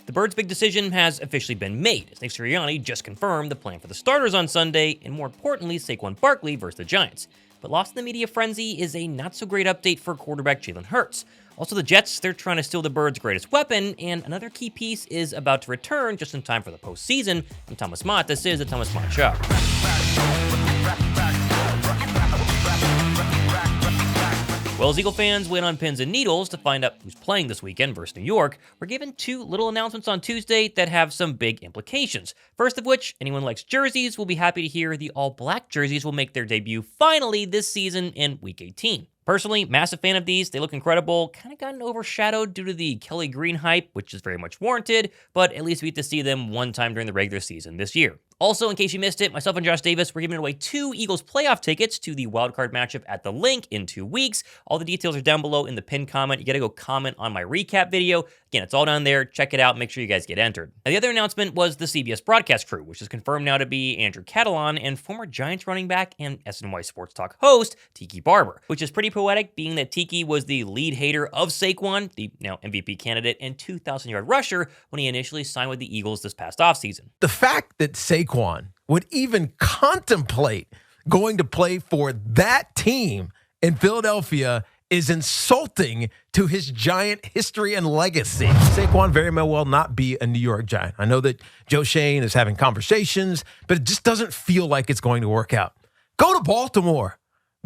The Birds' big decision has officially been made, as Nick Sirianni just confirmed the plan for the starters on Sunday, and more importantly, Saquon Barkley versus the Giants. But lost in the media frenzy is a not-so-great update for quarterback Jalen Hurts. Also, the Jets, they're trying to steal the Birds' greatest weapon, and another key piece is about to return just in time for the postseason. From Thomas Mott, this is the Thomas Mott Show. Well, as Eagle fans wait on pins and needles to find out who's playing this weekend versus New York, we're given two little announcements on Tuesday that have some big implications. First of which, anyone who likes jerseys will be happy to hear the all-black jerseys will make their debut finally this season in Week 18. Personally, massive fan of these. They look incredible. Kind of gotten overshadowed due to the Kelly Green hype, which is very much warranted, but at least we get to see them one time during the regular season this year. Also, in case you missed it, myself and Josh Davis, we're giving away 2 Eagles playoff tickets to the Wildcard matchup at the link in 2 weeks. All the details are down below in the pinned comment. You gotta go comment on my recap video. Again, it's all down there. Check it out. Make sure you guys get entered. Now, the other announcement was the CBS broadcast crew, which is confirmed now to be Andrew Catalon and former Giants running back and SNY Sports Talk host, Tiki Barber, which is pretty poetic, being that Tiki was the lead hater of Saquon, the now MVP candidate and 2,000-yard rusher, when he initially signed with the Eagles this past offseason. The fact that Saquon would even contemplate going to play for that team in Philadelphia is insulting to his Giant history and legacy. Saquon very well not be a New York Giant. I know that Joe Schoen is having conversations, but it just doesn't feel like it's going to work out. Go to Baltimore.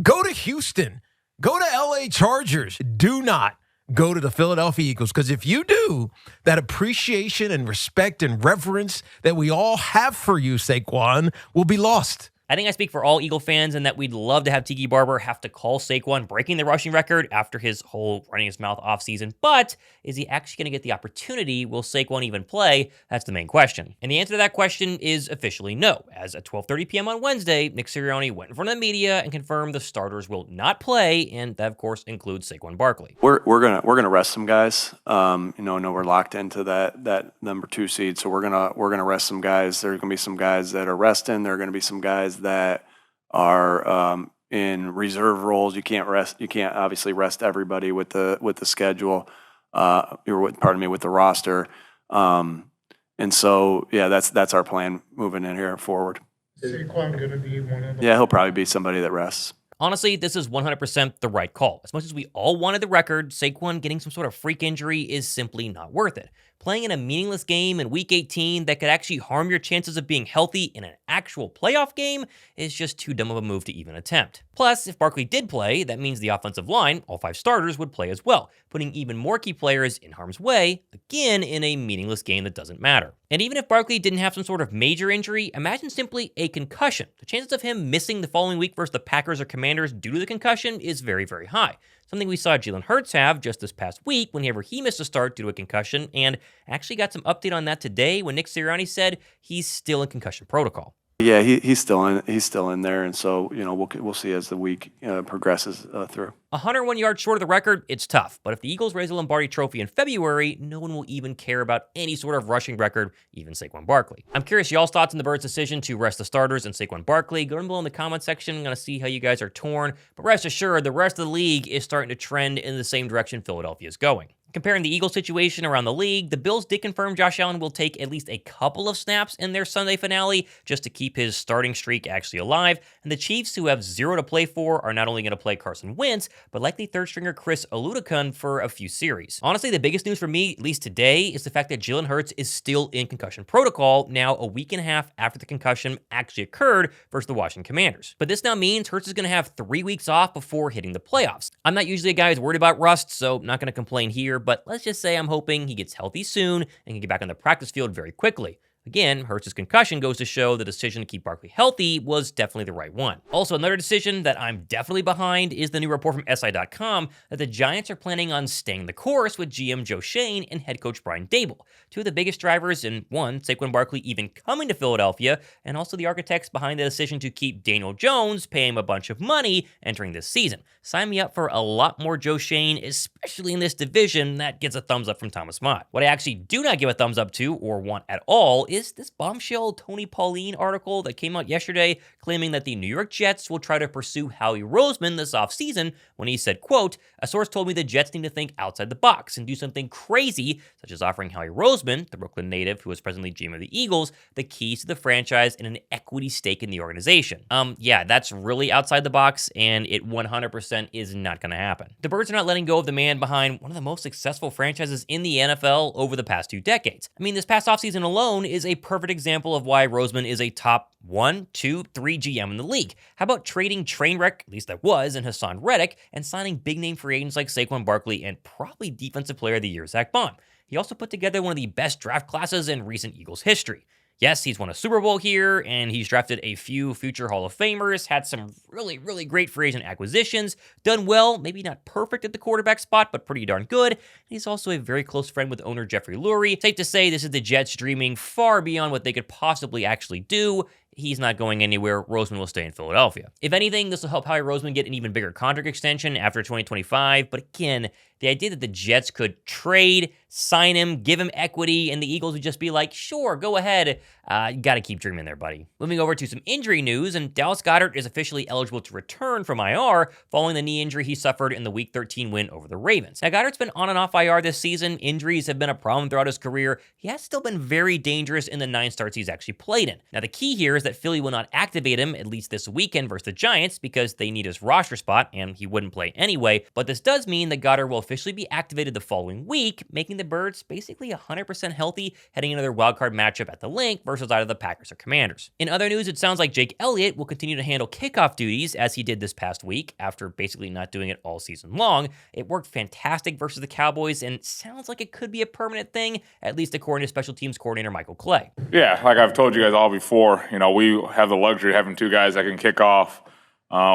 Go to Houston. Go to LA Chargers. Do not go to the Philadelphia Eagles, because if you do, that appreciation and respect and reverence that we all have for you, Saquon, will be lost. I think I speak for all Eagle fans in that we'd love to have Tiki Barber have to call Saquon breaking the rushing record after his whole running his mouth offseason. But is he actually going to get the opportunity? Will Saquon even play? That's the main question. And the answer to that question is officially no. As at 12:30 p.m. on Wednesday, Nick Sirianni went in front of the media and confirmed the starters will not play, and that of course includes Saquon Barkley. We're gonna rest some guys. I know we're locked into that number 2 seed, so we're gonna rest some guys. There's gonna be some guys that are resting. There are gonna be some guys that are in reserve roles. You can't obviously rest everybody with the schedule. With the roster. And so that's our plan moving in here forward. Is Saquon going to be one of them? Yeah, he'll probably be somebody that rests. Honestly, this is 100% the right call. As much as we all wanted the record, Saquon getting some sort of freak injury is simply not worth it. Playing in a meaningless game in Week 18 that could actually harm your chances of being healthy in an actual playoff game is just too dumb of a move to even attempt. Plus, if Barkley did play, that means the offensive line, all 5 starters, would play as well, putting even more key players in harm's way, again in a meaningless game that doesn't matter. And even if Barkley didn't have some sort of major injury, imagine simply a concussion. The chances of him missing the following week versus the Packers or Commanders due to the concussion is very, very high. Something we saw Jalen Hurts have just this past week whenever he missed a start due to a concussion, and actually got some update on that today when Nick Sirianni said he's still in concussion protocol. Yeah, he's still in there, and so we'll see as the week progresses through. 101 yards short of the record, it's tough. But if the Eagles raise the Lombardi Trophy in February, no one will even care about any sort of rushing record, even Saquon Barkley. I'm curious y'all's thoughts on the Birds' decision to rest the starters and Saquon Barkley. Go down below in the comment section. I'm going to see how you guys are torn. But rest assured, the rest of the league is starting to trend in the same direction Philadelphia is going. Comparing the Eagles situation around the league, the Bills did confirm Josh Allen will take at least a couple of snaps in their Sunday finale just to keep his starting streak actually alive. And the Chiefs, who have 0 to play for, are not only going to play Carson Wentz, but likely third-stringer Chris Oludekun for a few series. Honestly, the biggest news for me, at least today, is the fact that Jalen Hurts is still in concussion protocol now a week and a half after the concussion actually occurred versus the Washington Commanders. But this now means Hurts is going to have 3 weeks off before hitting the playoffs. I'm not usually a guy who's worried about rust, so not going to complain here, but let's just say I'm hoping he gets healthy soon and can get back on the practice field very quickly. Again, Hurts' concussion goes to show the decision to keep Barkley healthy was definitely the right one. Also, another decision that I'm definitely behind is the new report from SI.com that the Giants are planning on staying the course with GM Joe Schoen and head coach Brian Daboll, 2 of the biggest drivers in, one, Saquon Barkley even coming to Philadelphia, and also the architects behind the decision to keep Daniel Jones, pay him a bunch of money entering this season. Sign me up for a lot more Joe Schoen, especially in this division. That gets a thumbs up from Thomas Mott. What I actually do not give a thumbs up to or want at all is this bombshell Tony Pauline article that came out yesterday claiming that the New York Jets will try to pursue Howie Roseman this offseason when he said, quote, "A source told me the Jets need to think outside the box and do something crazy, such as offering Howie Roseman, the Brooklyn native who is presently GM of the Eagles, the keys to the franchise and an equity stake in the organization." Yeah, that's really outside the box, and it 100% is not going to happen. The Birds are not letting go of the man behind one of the most successful franchises in the NFL over the past 2 decades. I mean, this past offseason alone is a perfect example of why Roseman is a top 1, 2, 3 GM in the league. How about trading Trainwreck, at least that was, and Hassan Reddick, and signing big-name free agents like Saquon Barkley and probably Defensive Player of the Year Zach Bond? He also put together one of the best draft classes in recent Eagles history. Yes, he's won a Super Bowl here, and he's drafted a few future Hall of Famers, had some really, really great free agent acquisitions, done well, maybe not perfect at the quarterback spot, but pretty darn good. And he's also a very close friend with owner Jeffrey Lurie. Safe to say this is the Jets dreaming far beyond what they could possibly actually do. He's not going anywhere. Roseman will stay in Philadelphia. If anything, this will help Howie Roseman get an even bigger contract extension after 2025. But again, the idea that the Jets could trade, sign him, give him equity, and the Eagles would just be like, sure, go ahead. You got to keep dreaming there, buddy. Moving over to some injury news, and Dallas Goedert is officially eligible to return from IR following the knee injury he suffered in the Week 13 win over the Ravens. Now, Goedert's been on and off IR this season. Injuries have been a problem throughout his career. He has still been very dangerous in the 9 starts he's actually played in. Now, the key here is that Philly will not activate him, at least this weekend versus the Giants, because they need his roster spot, and he wouldn't play anyway. But this does mean that Goedert will officially be activated the following week, making the Birds basically 100% healthy heading into their wildcard matchup at the Link versus either the Packers or Commanders. In other news, it sounds like Jake Elliott will continue to handle kickoff duties as he did this past week after basically not doing it all season long. It worked fantastic versus the Cowboys and sounds like it could be a permanent thing, at least according to special teams coordinator Michael Clay. Yeah, like I've told you guys all before, we have the luxury of having 2 guys that can kick off.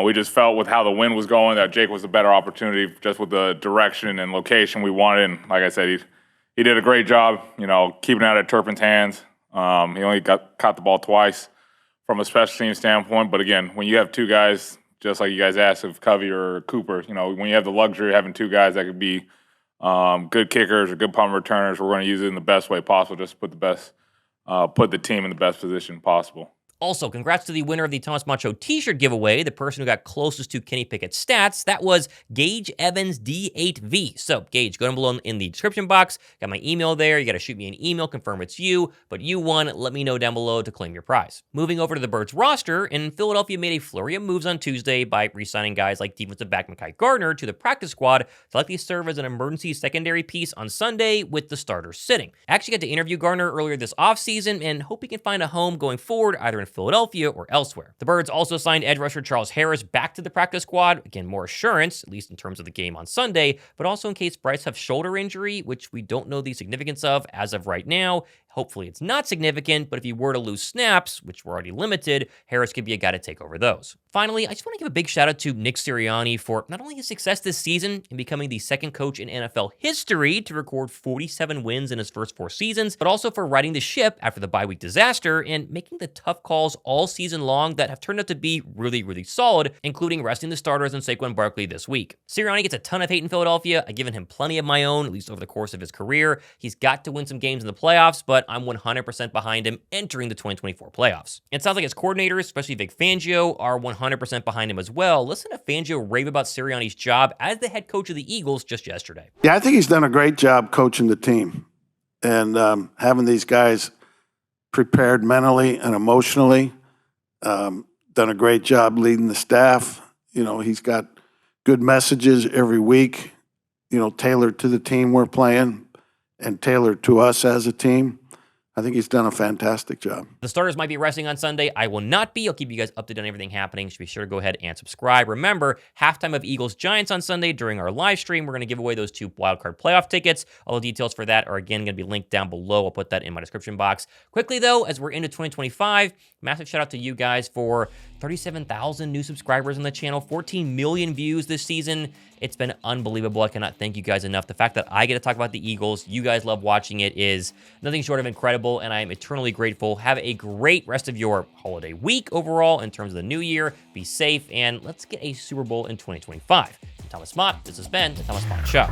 We just felt with how the wind was going that Jake was a better opportunity just with the direction and location we wanted. And like I said, he did a great job, keeping it out of Turpin's hands. He only caught the ball twice from a special team standpoint. But again, when you have 2 guys, just like you guys asked of Covey or Cooper, when you have the luxury of having 2 guys that could be good kickers or good punt returners, we're going to use it in the best way possible, just to put the team in the best position possible. Also, congrats to the winner of the Thomas Macho t-shirt giveaway, the person who got closest to Kenny Pickett's stats. That was Gage Evans D8V. So, Gage, go down below in the description box. Got my email there. You got to shoot me an email, confirm it's you. But you won. Let me know down below to claim your prize. Moving over to the Birds roster, and Philadelphia made a flurry of moves on Tuesday by re-signing guys like defensive back Mekhi Gardner to the practice squad to likely serve as an emergency secondary piece on Sunday with the starters sitting. I actually got to interview Gardner earlier this offseason and hope he can find a home going forward either in Philadelphia or elsewhere. The Birds also signed edge rusher Charles Harris back to the practice squad. Again, more assurance, at least in terms of the game on Sunday, but also in case Bryce has shoulder injury, which we don't know the significance of as of right now. Hopefully it's not significant, but if he were to lose snaps, which were already limited, Harris could be a guy to take over those. Finally, I just want to give a big shout out to Nick Sirianni for not only his success this season in becoming the second coach in NFL history to record 47 wins in his first 4 seasons, but also for riding the ship after the bye week disaster and making the tough calls all season long that have turned out to be really, really solid, including resting the starters and Saquon Barkley this week. Sirianni gets a ton of hate in Philadelphia. I've given him plenty of my own, at least over the course of his career. He's got to win some games in the playoffs, but I'm 100% behind him entering the 2024 playoffs. It sounds like his coordinators, especially Vic Fangio, are 100% behind him as well. Listen to Fangio rave about Sirianni's job as the head coach of the Eagles just yesterday. Yeah, I think he's done a great job coaching the team and having these guys prepared mentally and emotionally. Done a great job leading the staff. He's got good messages every week, tailored to the team we're playing and tailored to us as a team. I think he's done a fantastic job. The starters might be resting on Sunday. I will not be. I'll keep you guys up to date on everything happening. So be sure to go ahead and subscribe. Remember, halftime of Eagles-Giants on Sunday during our live stream. We're going to give away those 2 wildcard playoff tickets. All the details for that are, again, going to be linked down below. I'll put that in my description box. Quickly, though, as we're into 2025, massive shout out to you guys for 37,000 new subscribers on the channel, 14 million views this season. It's been unbelievable. I cannot thank you guys enough. The fact that I get to talk about the Eagles, you guys love watching it, is nothing short of incredible, and I am eternally grateful. Have a great rest of your holiday week overall in terms of the new year. Be safe, and let's get a Super Bowl in 2025. I'm Thomas Mott. This has been the Thomas Mott Show.